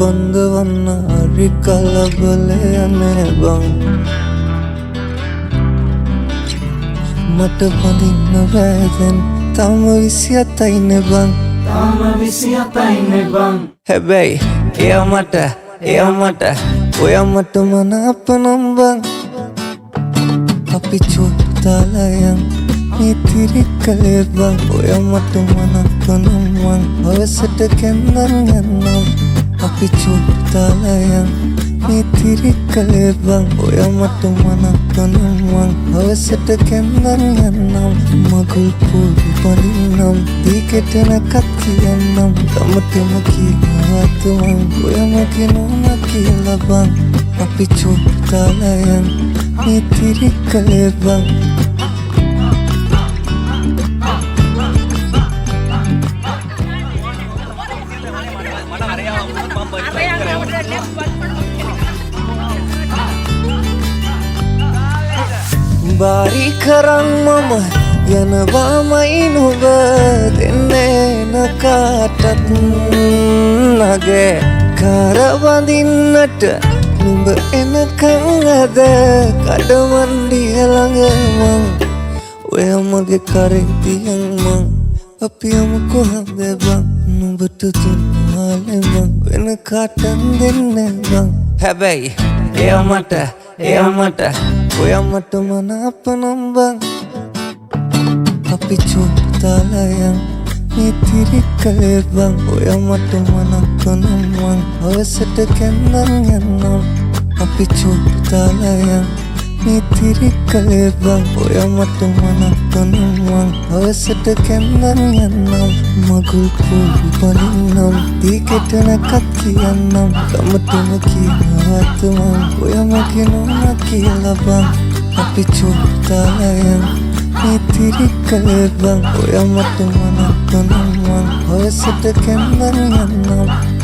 බඳවන්න හරි කලබලයනේ බං මට බඳින්න බෑදැන් තම 27යිනේ බං තාම 27යිනේ බං හැබැයි එයා මට ඔයා මට මනාප නම් බං අපි චෝට්ටාලයන් මේ තිරිකලේ බං ඔයා මට මනාප නම් බං අවසට කැන්දන් යන්නම් අපි චෝට්ටාලයන් මේ තිරිකලේ බං ඔයා මට මනාප නම් බං අවසට කැන්දන් යන්නම් මගුල් පොඩි පලින්නම් දීකෙටනකත් කියන්නම් තමතම කියනවත් මං ඔයා මගේ නෝනා කියලා බං අපි චෝට්ටාලයන් මේ තිරිකලේ බං බාරි කරන් මම යනවාමයි නුඹ දෙන්නේ නකාටත් නගේ කරවඳින්නට නුඹ එනකං අද කඩමණ්ඩිය ළඟ මං ඔය මගේ කරේ තියන් මං අපි යමු කොහොමද බං නුඹට තුන්මාලේ මං වෙන කාටත් දෙන්නේ බං හැබැයි එයා මට ඔයා මට මනාප නම් බං අපි චෝට්ටාලයන් මේ තිරිකලේ බං ඔයා මට මනාප නම් බං අවසට කැන්දන් යන්නම් අපි චෝට්ටාලයන් මේ තිරිකලේ බං ඔයා මට මනාප නම් බං අවසට කැන්දන් යන්නම් මගුල් පොඩි පලින්නම් දීකෙටනකත් කියන්නම් තමතම කියනවත් මං ඔයා මගේ නෝනා කියලා බං අපි චෝට්ටාලයන් මේ තිරිකලේ බං ඔයා මට මනාප නම් බං අවසට කැන්දන් යන්නම්